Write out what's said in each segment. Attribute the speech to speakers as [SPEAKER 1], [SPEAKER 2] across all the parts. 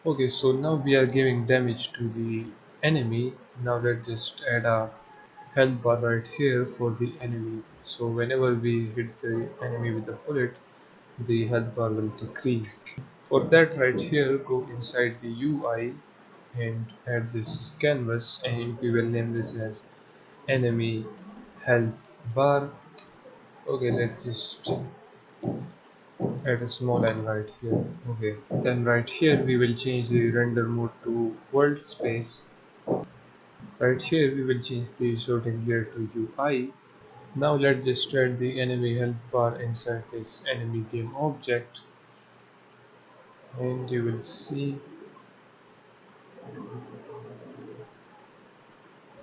[SPEAKER 1] Okay, so now we are giving damage to the enemy. Now let's just add a health bar right here for the enemy. So whenever we hit the enemy with a bullet, the health bar will decrease. For that, right here, go inside the UI and add this canvas, and we will name this as enemy health bar. Okay, let's just add a small N right here. Okay, then right here we will change the render mode to world space. Right here we will change the sorting layer to UI. Now let's just add the enemy health bar inside this enemy game object, and you will see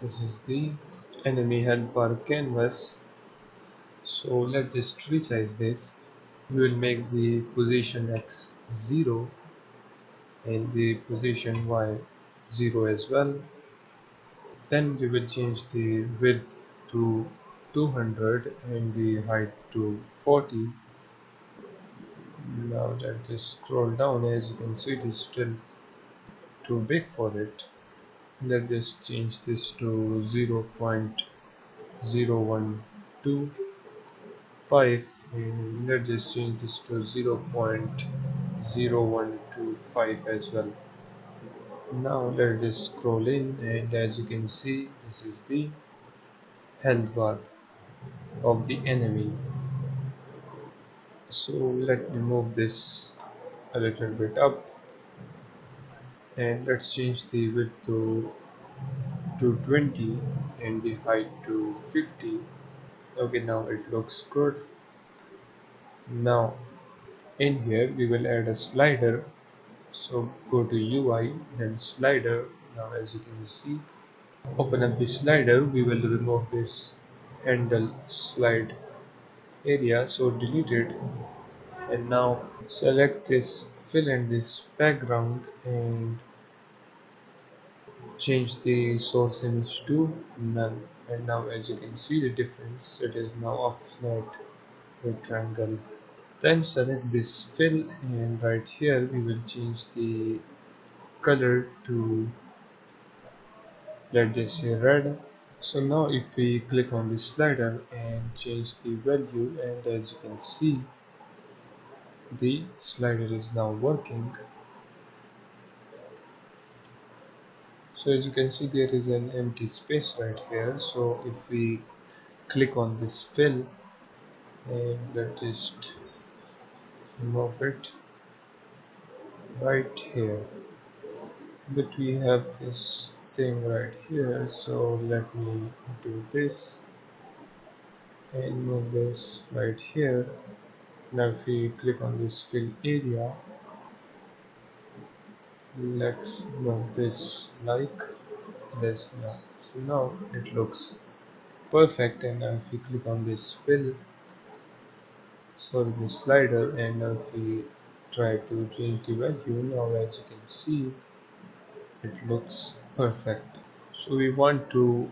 [SPEAKER 1] this is the enemy health bar canvas. So let's just resize this. We will make the position X 0 and the position Y 0 as well. Then we will change the width to 200 and the height to 40. Now let's just scroll down. As you can see, it is still too big for it. Let's just change this to 0.0125, and let's just change this to 0.0125 as well. Now let's just scroll in, and as you can see, this is the health bar of the enemy. So let me move this a little bit up, and let's change the width to 220 and the height to 50. Okay, now it looks good. Now in here we will add a slider. So go to UI, then slider. Now as you can see, open up the slider. We will remove this handle slide area, so delete it, and now select this fill and this background and change the source image to none. And now as you can see the difference, it is now a flat rectangle. Then select this fill, and right here we will change the color to, let's just say, red. So now if we click on the slider and change the value, and as you can see the slider is now working. So as you can see there is an empty space right here. So if we click on this fill and let's just remove it right here, but we have this thing right here, so let me do this and move this right here. Now if we click on this fill area, let's move this like this now. So now it looks perfect. And now if we click on this fill, sorry, the slider, and now if we try to change the value, now as you can see it looks perfect. So we want to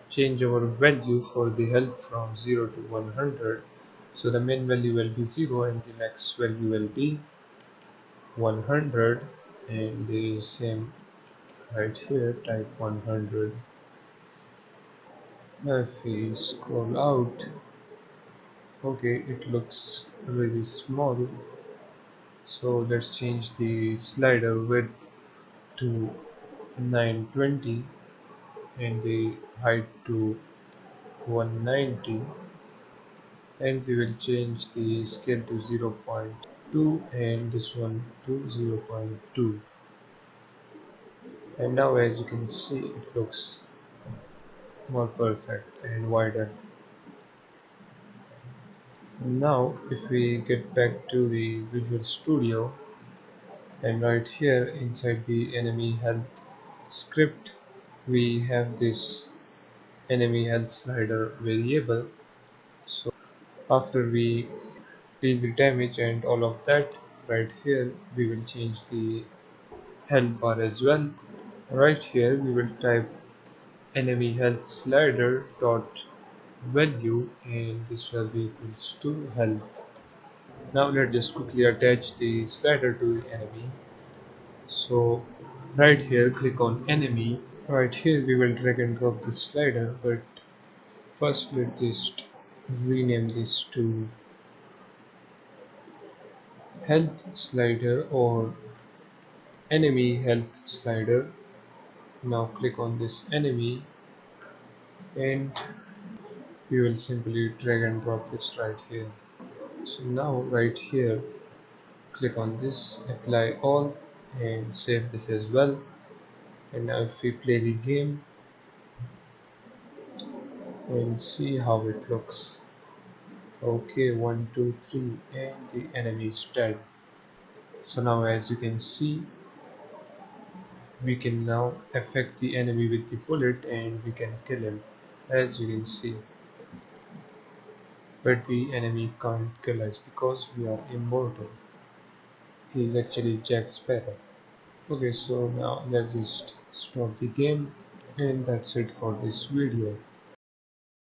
[SPEAKER 1] change our value for the health from 0 to 100. So the main value will be 0 and the next value will be 100, and the same right here, type 100. Now if we scroll out, okay, it looks really small. So let's change the slider width to 920 and the height to 190, and we will change the scale to 0.2 and this one to 0.2. And now as you can see it looks more perfect and wider. Now if we get back to the Visual Studio, and right here inside the enemy health script we have this enemy health slider variable. So after we deal the damage and all of that, right here we will change the health bar as well. Right here we will type enemy health slider dot value, and this value equals to health. Now let's just quickly attach the slider to the enemy. So right here click on enemy. Right here we will drag and drop this slider, but first let's just rename this to health slider or enemy health slider. Now click on this enemy and we will simply drag and drop this right here. So now right here click on this, apply all, and save this as well. And now if we play the game and see how it looks. Okay, 1, 2, 3, and the enemy is dead. So now as you can see, we can now affect the enemy with the bullet and we can kill him, as you can see. But the enemy can't kill us because we are immortal. He is actually Jack Sparrow. Okay, so now let's just stop the game, and that's it for this video.